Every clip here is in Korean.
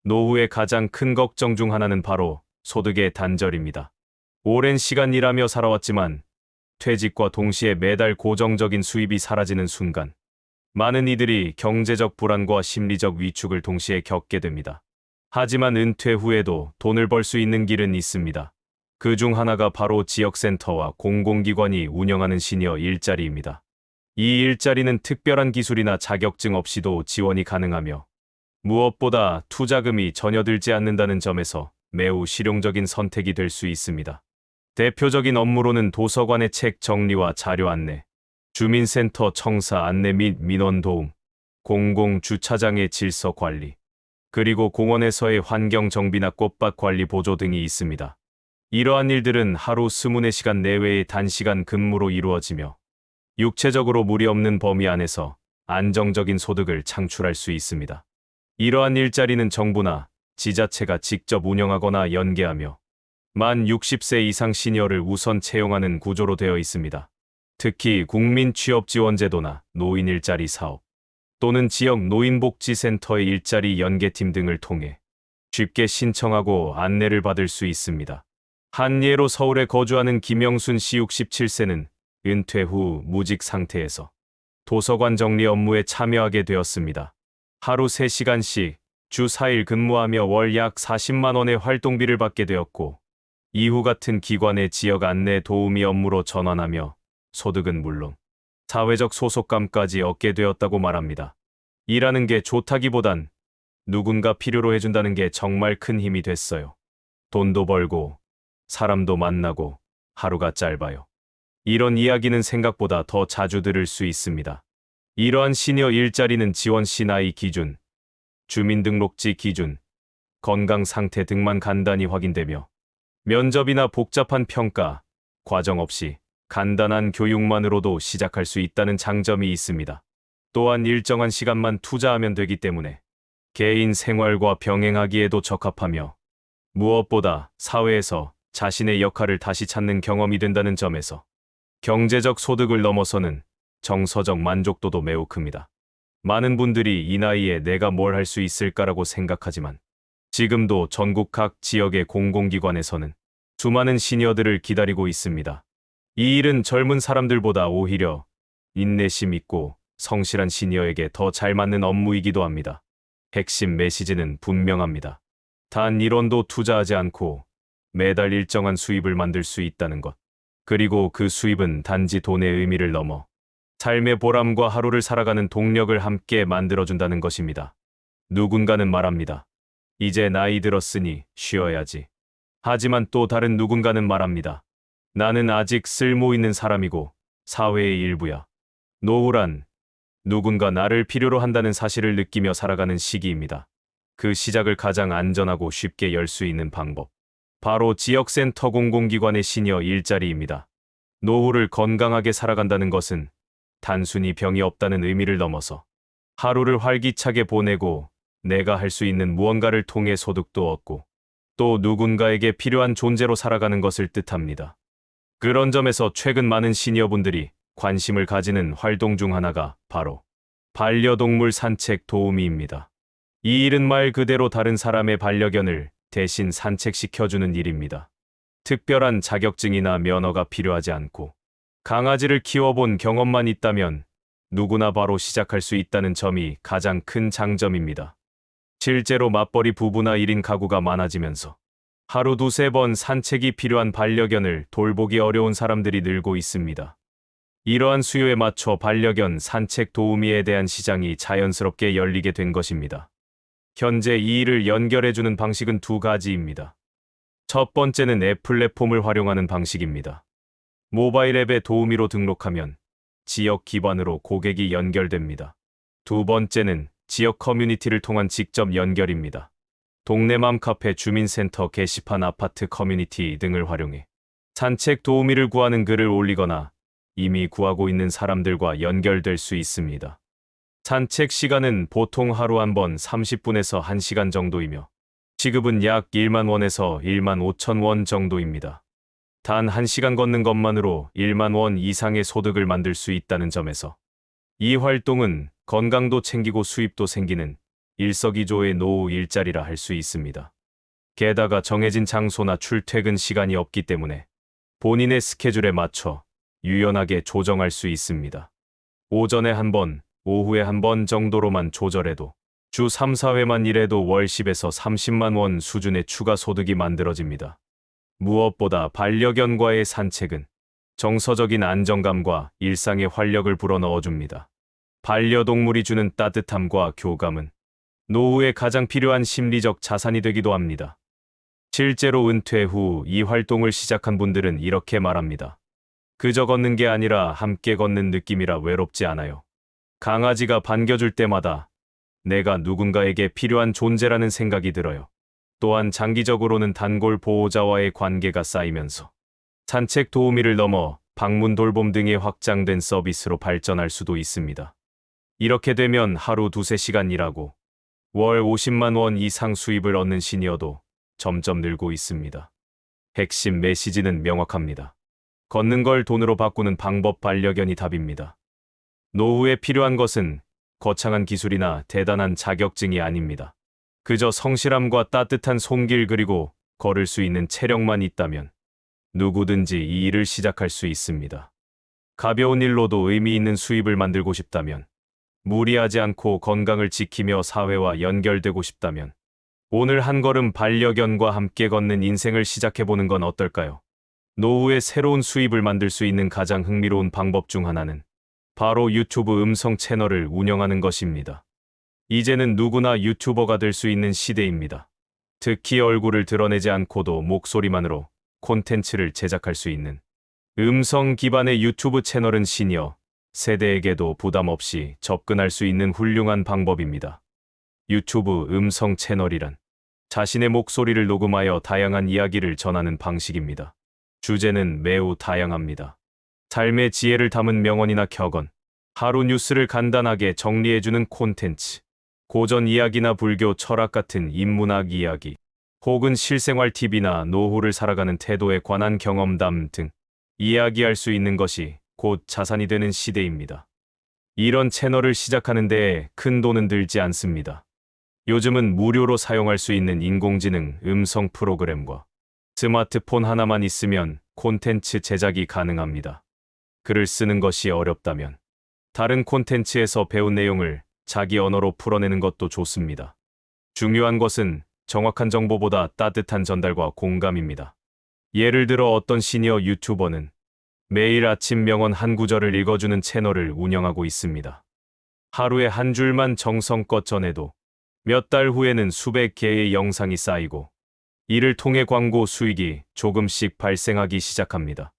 노후의 가장 큰 걱정 중 하나는 바로 소득의 단절입니다. 오랜 시간 일하며 살아왔지만 퇴직과 동시에 매달 고정적인 수입이 사라지는 순간 많은 이들이 경제적 불안과 심리적 위축을 동시에 겪게 됩니다. 하지만 은퇴 후에도 돈을 벌 수 있는 길은 있습니다. 그 중 하나가 바로 지역센터와 공공기관이 운영하는 시니어 일자리입니다. 이 일자리는 특별한 기술이나 자격증 없이도 지원이 가능하며 무엇보다 투자금이 전혀 들지 않는다는 점에서 매우 실용적인 선택이 될 수 있습니다. 대표적인 업무로는 도서관의 책 정리와 자료 안내, 주민센터 청사 안내 및 민원 도움, 공공주차장의 질서 관리, 그리고 공원에서의 환경 정비나 꽃밭 관리 보조 등이 있습니다. 이러한 일들은 하루 24시간 내외의 단시간 근무로 이루어지며 육체적으로 무리 없는 범위 안에서 안정적인 소득을 창출할 수 있습니다. 이러한 일자리는 정부나 지자체가 직접 운영하거나 연계하며 만 60세 이상 시니어를 우선 채용하는 구조로 되어 있습니다. 특히 국민취업지원제도나 노인 일자리 사업 또는 지역 노인복지센터의 일자리 연계팀 등을 통해 쉽게 신청하고 안내를 받을 수 있습니다. 한 예로 서울에 거주하는 김영순 씨 67세는 은퇴 후 무직 상태에서 도서관 정리 업무에 참여하게 되었습니다. 하루 3시간씩 주 4일 근무하며 월 약 40만 원의 활동비를 받게 되었고 이후 같은 기관의 지역 안내 도우미 업무로 전환하며 소득은 물론 사회적 소속감까지 얻게 되었다고 말합니다. 일하는 게 좋다기보단 누군가 필요로 해준다는 게 정말 큰 힘이 됐어요. 돈도 벌고 사람도 만나고 하루가 짧아요. 이런 이야기는 생각보다 더 자주 들을 수 있습니다. 이러한 시니어 일자리는 지원 시 나이 기준, 주민등록지 기준, 건강 상태 등만 간단히 확인되며 면접이나 복잡한 평가, 과정 없이 간단한 교육만으로도 시작할 수 있다는 장점이 있습니다. 또한 일정한 시간만 투자하면 되기 때문에 개인 생활과 병행하기에도 적합하며 무엇보다 사회에서 자신의 역할을 다시 찾는 경험이 된다는 점에서 경제적 소득을 넘어서는 정서적 만족도도 매우 큽니다. 많은 분들이 이 나이에 내가 뭘 할 수 있을까라고 생각하지만 지금도 전국 각 지역의 공공기관에서는 수많은 시니어들을 기다리고 있습니다. 이 일은 젊은 사람들보다 오히려 인내심 있고 성실한 시니어에게 더 잘 맞는 업무이기도 합니다. 핵심 메시지는 분명합니다. 단 1원도 투자하지 않고 매달 일정한 수입을 만들 수 있다는 것. 그리고 그 수입은 단지 돈의 의미를 넘어 삶의 보람과 하루를 살아가는 동력을 함께 만들어준다는 것입니다. 누군가는 말합니다. 이제 나이 들었으니 쉬어야지. 하지만 또 다른 누군가는 말합니다. 나는 아직 쓸모 있는 사람이고 사회의 일부야. 노후란 누군가 나를 필요로 한다는 사실을 느끼며 살아가는 시기입니다. 그 시작을 가장 안전하고 쉽게 열 수 있는 방법. 바로 지역센터 공공기관의 시니어 일자리입니다. 노후를 건강하게 살아간다는 것은 단순히 병이 없다는 의미를 넘어서 하루를 활기차게 보내고 내가 할 수 있는 무언가를 통해 소득도 얻고 또 누군가에게 필요한 존재로 살아가는 것을 뜻합니다. 그런 점에서 최근 많은 시니어분들이 관심을 가지는 활동 중 하나가 바로 반려동물 산책 도우미입니다. 이 일은 말 그대로 다른 사람의 반려견을 대신 산책시켜주는 일입니다. 특별한 자격증이나 면허가 필요하지 않고 강아지를 키워본 경험만 있다면 누구나 바로 시작할 수 있다는 점이 가장 큰 장점입니다. 실제로 맞벌이 부부나 1인 가구가 많아지면서 하루 2~3번 산책이 필요한 반려견을 돌보기 어려운 사람들이 늘고 있습니다. 이러한 수요에 맞춰 반려견 산책 도우미에 대한 시장이 자연스럽게 열리게 된 것입니다. 현재 이 일을 연결해주는 방식은 2가지입니다. 첫 번째는 앱 플랫폼을 활용하는 방식입니다. 모바일 앱에 도우미로 등록하면 지역 기반으로 고객이 연결됩니다. 두 번째는 지역 커뮤니티를 통한 직접 연결입니다. 동네 맘카페, 주민센터, 게시판, 아파트 커뮤니티 등을 활용해 산책 도우미를 구하는 글을 올리거나 이미 구하고 있는 사람들과 연결될 수 있습니다. 산책 시간은 보통 하루 한 번 30분에서 1시간 정도이며 지급은 약 1만 원에서 1만 5천 원 정도입니다. 단 1시간 걷는 것만으로 1만 원 이상의 소득을 만들 수 있다는 점에서 이 활동은 건강도 챙기고 수입도 생기는 일석이조의 노후 일자리라 할 수 있습니다. 게다가 정해진 장소나 출퇴근 시간이 없기 때문에 본인의 스케줄에 맞춰 유연하게 조정할 수 있습니다. 오전에 한 번, 오후에 한 번 정도로만 조절해도 주 3, 4회만 일해도 월 10에서 30만 원 수준의 추가 소득이 만들어집니다. 무엇보다 반려견과의 산책은 정서적인 안정감과 일상의 활력을 불어넣어줍니다. 반려동물이 주는 따뜻함과 교감은 노후에 가장 필요한 심리적 자산이 되기도 합니다. 실제로 은퇴 후 이 활동을 시작한 분들은 이렇게 말합니다. 그저 걷는 게 아니라 함께 걷는 느낌이라 외롭지 않아요. 강아지가 반겨줄 때마다 내가 누군가에게 필요한 존재라는 생각이 들어요. 또한 장기적으로는 단골 보호자와의 관계가 쌓이면서 산책 도우미를 넘어 방문 돌봄 등의 확장된 서비스로 발전할 수도 있습니다. 이렇게 되면 하루 2~3시간 일하고 월 50만 원 이상 수입을 얻는 시니어도 점점 늘고 있습니다. 핵심 메시지는 명확합니다. 걷는 걸 돈으로 바꾸는 방법 반려견이 답입니다. 노후에 필요한 것은 거창한 기술이나 대단한 자격증이 아닙니다. 그저 성실함과 따뜻한 손길 그리고 걸을 수 있는 체력만 있다면 누구든지 이 일을 시작할 수 있습니다. 가벼운 일로도 의미 있는 수입을 만들고 싶다면, 무리하지 않고 건강을 지키며 사회와 연결되고 싶다면 오늘 한 걸음 반려견과 함께 걷는 인생을 시작해보는 건 어떨까요? 노후에 새로운 수입을 만들 수 있는 가장 흥미로운 방법 중 하나는 바로 유튜브 음성 채널을 운영하는 것입니다. 이제는 누구나 유튜버가 될 수 있는 시대입니다. 특히 얼굴을 드러내지 않고도 목소리만으로 콘텐츠를 제작할 수 있는 음성 기반의 유튜브 채널은 시니어 세대에게도 부담 없이 접근할 수 있는 훌륭한 방법입니다. 유튜브 음성 채널이란 자신의 목소리를 녹음하여 다양한 이야기를 전하는 방식입니다. 주제는 매우 다양합니다. 삶의 지혜를 담은 명언이나 격언, 하루 뉴스를 간단하게 정리해주는 콘텐츠, 고전 이야기나 불교 철학 같은 인문학 이야기, 혹은 실생활 팁이나 노후를 살아가는 태도에 관한 경험담 등 이야기할 수 있는 것이 곧 자산이 되는 시대입니다. 이런 채널을 시작하는 데에 큰 돈은 들지 않습니다. 요즘은 무료로 사용할 수 있는 인공지능 음성 프로그램과 스마트폰 하나만 있으면 콘텐츠 제작이 가능합니다. 글을 쓰는 것이 어렵다면 다른 콘텐츠에서 배운 내용을 자기 언어로 풀어내는 것도 좋습니다. 중요한 것은 정확한 정보보다 따뜻한 전달과 공감입니다. 예를 들어 어떤 시니어 유튜버는 매일 아침 명언 한 구절을 읽어주는 채널을 운영하고 있습니다. 하루에 한 줄만 정성껏 전해도 몇 달 후에는 수백 개의 영상이 쌓이고 이를 통해 광고 수익이 조금씩 발생하기 시작합니다.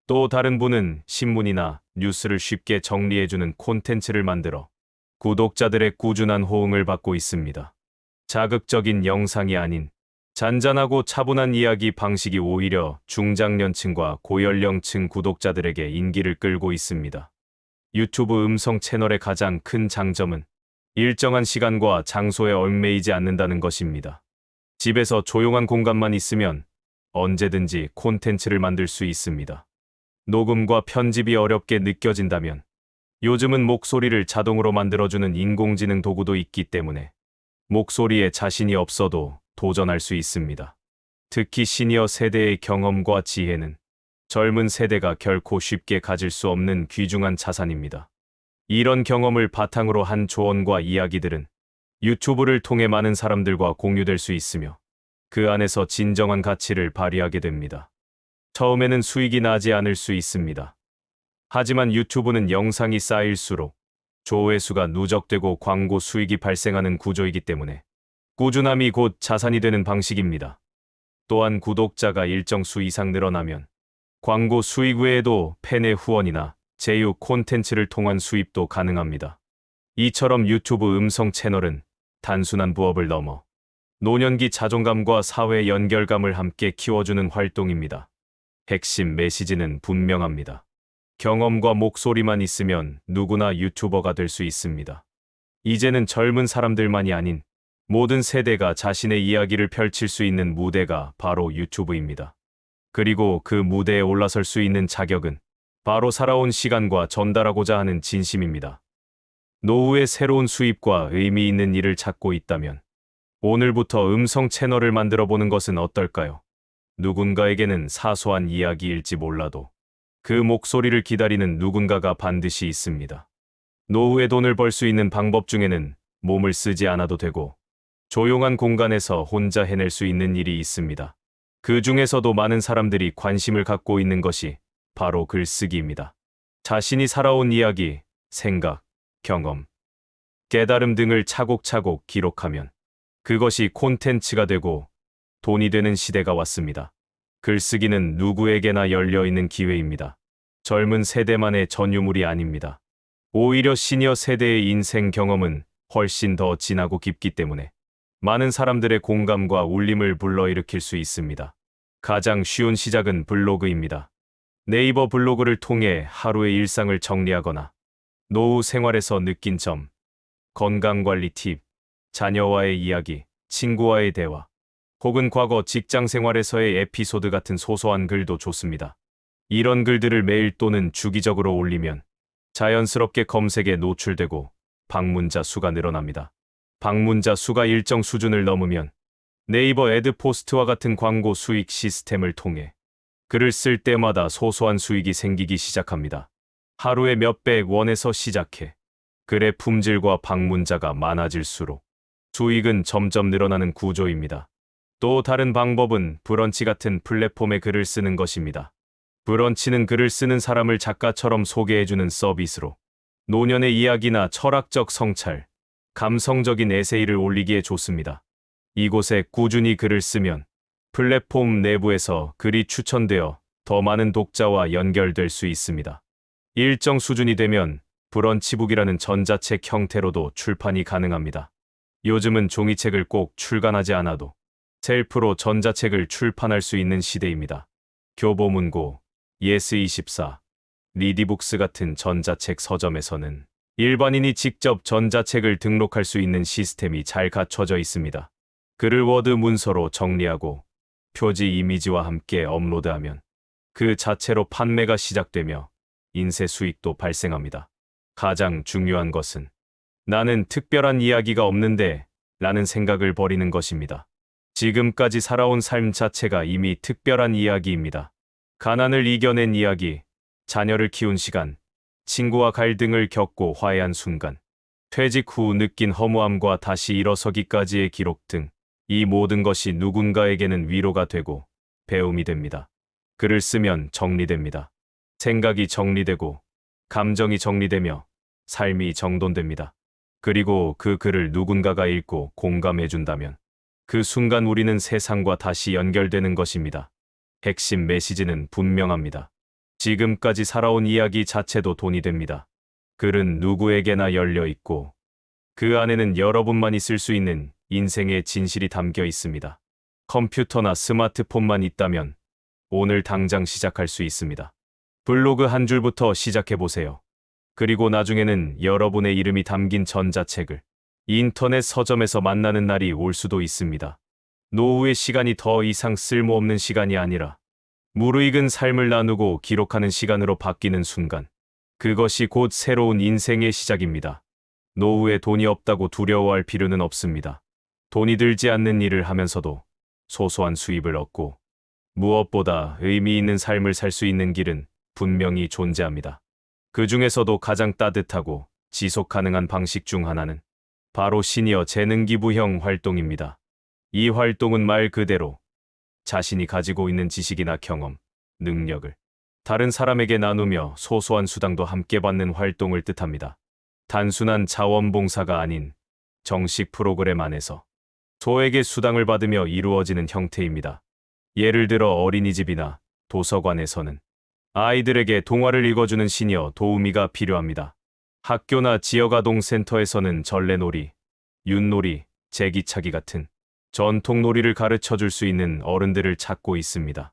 또 다른 분은 신문이나 뉴스를 쉽게 정리해주는 콘텐츠를 만들어 구독자들의 꾸준한 호응을 받고 있습니다. 자극적인 영상이 아닌 잔잔하고 차분한 이야기 방식이 오히려 중장년층과 고연령층 구독자들에게 인기를 끌고 있습니다. 유튜브 음성 채널의 가장 큰 장점은 일정한 시간과 장소에 얽매이지 않는다는 것입니다. 집에서 조용한 공간만 있으면 언제든지 콘텐츠를 만들 수 있습니다. 녹음과 편집이 어렵게 느껴진다면 요즘은 목소리를 자동으로 만들어주는 인공지능 도구도 있기 때문에 목소리에 자신이 없어도 도전할 수 있습니다. 특히 시니어 세대의 경험과 지혜는 젊은 세대가 결코 쉽게 가질 수 없는 귀중한 자산입니다. 이런 경험을 바탕으로 한 조언과 이야기들은 유튜브를 통해 많은 사람들과 공유될 수 있으며 그 안에서 진정한 가치를 발휘하게 됩니다. 처음에는 수익이 나지 않을 수 있습니다. 하지만 유튜브는 영상이 쌓일수록 조회수가 누적되고 광고 수익이 발생하는 구조이기 때문에 꾸준함이 곧 자산이 되는 방식입니다. 또한 구독자가 일정 수 이상 늘어나면 광고 수익 외에도 팬의 후원이나 제휴 콘텐츠를 통한 수입도 가능합니다. 이처럼 유튜브 음성 채널은 단순한 부업을 넘어 노년기 자존감과 사회 연결감을 함께 키워주는 활동입니다. 핵심 메시지는 분명합니다. 경험과 목소리만 있으면 누구나 유튜버가 될 수 있습니다. 이제는 젊은 사람들만이 아닌 모든 세대가 자신의 이야기를 펼칠 수 있는 무대가 바로 유튜브입니다. 그리고 그 무대에 올라설 수 있는 자격은 바로 살아온 시간과 전달하고자 하는 진심입니다. 노후의 새로운 수입과 의미 있는 일을 찾고 있다면 오늘부터 음성 채널을 만들어 보는 것은 어떨까요? 누군가에게는 사소한 이야기일지 몰라도 그 목소리를 기다리는 누군가가 반드시 있습니다. 노후에 돈을 벌 수 있는 방법 중에는 몸을 쓰지 않아도 되고 조용한 공간에서 혼자 해낼 수 있는 일이 있습니다. 그 중에서도 많은 사람들이 관심을 갖고 있는 것이 바로 글쓰기입니다. 자신이 살아온 이야기, 생각, 경험, 깨달음 등을 차곡차곡 기록하면 그것이 콘텐츠가 되고 돈이 되는 시대가 왔습니다. 글쓰기는 누구에게나 열려있는 기회입니다. 젊은 세대만의 전유물이 아닙니다. 오히려 시니어 세대의 인생 경험은 훨씬 더 진하고 깊기 때문에 많은 사람들의 공감과 울림을 불러일으킬 수 있습니다. 가장 쉬운 시작은 블로그입니다. 네이버 블로그를 통해 하루의 일상을 정리하거나 노후 생활에서 느낀 점, 건강관리 팁, 자녀와의 이야기, 친구와의 대화, 혹은 과거 직장 생활에서의 에피소드 같은 소소한 글도 좋습니다. 이런 글들을 매일 또는 주기적으로 올리면 자연스럽게 검색에 노출되고 방문자 수가 늘어납니다. 방문자 수가 일정 수준을 넘으면 네이버 애드포스트와 같은 광고 수익 시스템을 통해 글을 쓸 때마다 소소한 수익이 생기기 시작합니다. 하루에 몇백 원에서 시작해 글의 품질과 방문자가 많아질수록 수익은 점점 늘어나는 구조입니다. 또 다른 방법은 브런치 같은 플랫폼에 글을 쓰는 것입니다. 브런치는 글을 쓰는 사람을 작가처럼 소개해주는 서비스로 노년의 이야기나 철학적 성찰, 감성적인 에세이를 올리기에 좋습니다. 이곳에 꾸준히 글을 쓰면 플랫폼 내부에서 글이 추천되어 더 많은 독자와 연결될 수 있습니다. 일정 수준이 되면 브런치북이라는 전자책 형태로도 출판이 가능합니다. 요즘은 종이책을 꼭 출간하지 않아도 셀프로 전자책을 출판할 수 있는 시대입니다. 교보문고, 예스24, 리디북스 같은 전자책 서점에서는 일반인이 직접 전자책을 등록할 수 있는 시스템이 잘 갖춰져 있습니다. 글을 워드 문서로 정리하고 표지 이미지와 함께 업로드하면 그 자체로 판매가 시작되며 인쇄 수익도 발생합니다. 가장 중요한 것은 나는 특별한 이야기가 없는데 라는 생각을 버리는 것입니다. 지금까지 살아온 삶 자체가 이미 특별한 이야기입니다. 가난을 이겨낸 이야기, 자녀를 키운 시간, 친구와 갈등을 겪고 화해한 순간, 퇴직 후 느낀 허무함과 다시 일어서기까지의 기록 등 이 모든 것이 누군가에게는 위로가 되고 배움이 됩니다. 글을 쓰면 정리됩니다. 생각이 정리되고 감정이 정리되며 삶이 정돈됩니다. 그리고 그 글을 누군가가 읽고 공감해준다면 그 순간 우리는 세상과 다시 연결되는 것입니다. 핵심 메시지는 분명합니다. 지금까지 살아온 이야기 자체도 돈이 됩니다. 글은 누구에게나 열려 있고 그 안에는 여러분만이 쓸 수 있는 인생의 진실이 담겨 있습니다. 컴퓨터나 스마트폰만 있다면 오늘 당장 시작할 수 있습니다. 블로그 한 줄부터 시작해 보세요. 그리고 나중에는 여러분의 이름이 담긴 전자책을 인터넷 서점에서 만나는 날이 올 수도 있습니다. 노후의 시간이 더 이상 쓸모없는 시간이 아니라 무르익은 삶을 나누고 기록하는 시간으로 바뀌는 순간, 그것이 곧 새로운 인생의 시작입니다. 노후에 돈이 없다고 두려워할 필요는 없습니다. 돈이 들지 않는 일을 하면서도 소소한 수입을 얻고 무엇보다 의미 있는 삶을 살 수 있는 길은 분명히 존재합니다. 그 중에서도 가장 따뜻하고 지속 가능한 방식 중 하나는 바로 시니어 재능기부형 활동입니다. 이 활동은 말 그대로 자신이 가지고 있는 지식이나 경험, 능력을 다른 사람에게 나누며 소소한 수당도 함께 받는 활동을 뜻합니다. 단순한 자원봉사가 아닌 정식 프로그램 안에서 소에게 수당을 받으며 이루어지는 형태입니다. 예를 들어 어린이집이나 도서관에서는 아이들에게 동화를 읽어주는 시니어 도우미가 필요합니다. 학교나 지역아동센터에서는 전래놀이, 윷놀이, 제기차기 같은 전통놀이를 가르쳐줄 수 있는 어른들을 찾고 있습니다.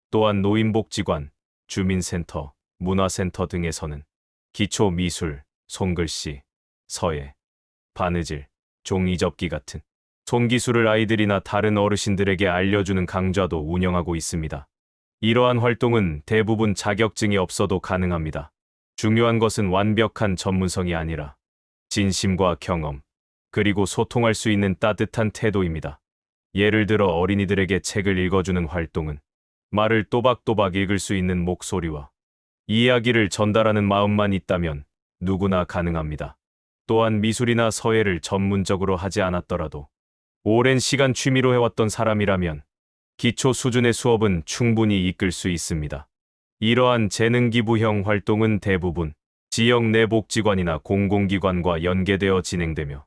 또한 노인복지관, 주민센터, 문화센터 등에서는 기초미술, 손글씨, 서예, 바느질, 종이접기 같은 손기술을 아이들이나 다른 어르신들에게 알려주는 강좌도 운영하고 있습니다. 이러한 활동은 대부분 자격증이 없어도 가능합니다. 중요한 것은 완벽한 전문성이 아니라 진심과 경험, 그리고 소통할 수 있는 따뜻한 태도입니다. 예를 들어 어린이들에게 책을 읽어주는 활동은 말을 또박또박 읽을 수 있는 목소리와 이야기를 전달하는 마음만 있다면 누구나 가능합니다. 또한 미술이나 서예를 전문적으로 하지 않았더라도 오랜 시간 취미로 해왔던 사람이라면 기초 수준의 수업은 충분히 이끌 수 있습니다. 이러한 재능 기부형 활동은 대부분 지역 내 복지관이나 공공기관과 연계되어 진행되며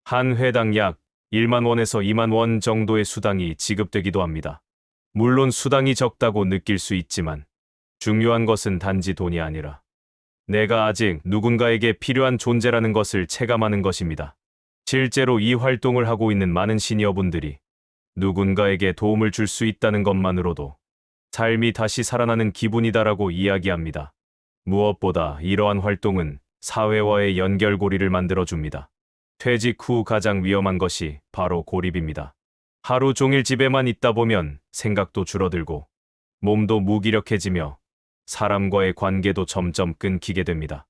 한 회당 약 1만 원에서 2만 원 정도의 수당이 지급되기도 합니다. 물론 수당이 적다고 느낄 수 있지만 중요한 것은 단지 돈이 아니라 내가 아직 누군가에게 필요한 존재라는 것을 체감하는 것입니다. 실제로 이 활동을 하고 있는 많은 시니어분들이 누군가에게 도움을 줄 수 있다는 것만으로도 삶이 다시 살아나는 기분이다라고 이야기합니다. 무엇보다 이러한 활동은 사회와의 연결고리를 만들어줍니다. 퇴직 후 가장 위험한 것이 바로 고립입니다. 하루 종일 집에만 있다 보면 생각도 줄어들고 몸도 무기력해지며 사람과의 관계도 점점 끊기게 됩니다.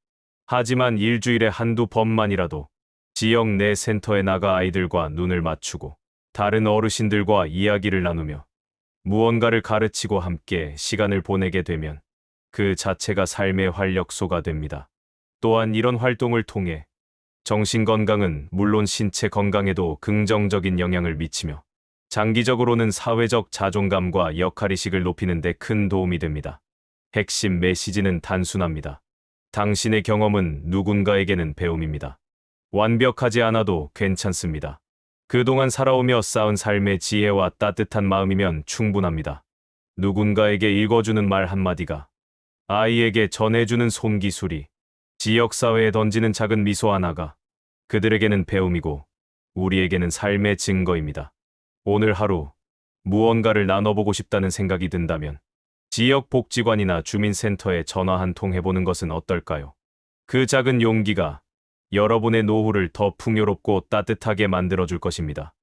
하지만 일주일에 한두 번만이라도 지역 내 센터에 나가 아이들과 눈을 맞추고 다른 어르신들과 이야기를 나누며 무언가를 가르치고 함께 시간을 보내게 되면 그 자체가 삶의 활력소가 됩니다. 또한 이런 활동을 통해 정신 건강은 물론 신체 건강에도 긍정적인 영향을 미치며 장기적으로는 사회적 자존감과 역할의식을 높이는 데 큰 도움이 됩니다. 핵심 메시지는 단순합니다. 당신의 경험은 누군가에게는 배움입니다. 완벽하지 않아도 괜찮습니다. 그동안 살아오며 쌓은 삶의 지혜와 따뜻한 마음이면 충분합니다. 누군가에게 읽어주는 말 한마디가, 아이에게 전해주는 손기술이, 지역사회에 던지는 작은 미소 하나가 그들에게는 배움이고 우리에게는 삶의 증거입니다. 오늘 하루 무언가를 나눠보고 싶다는 생각이 든다면 지역 복지관이나 주민센터에 전화 한 통 해보는 것은 어떨까요? 그 작은 용기가 여러분의 노후를 더 풍요롭고 따뜻하게 만들어줄 것입니다.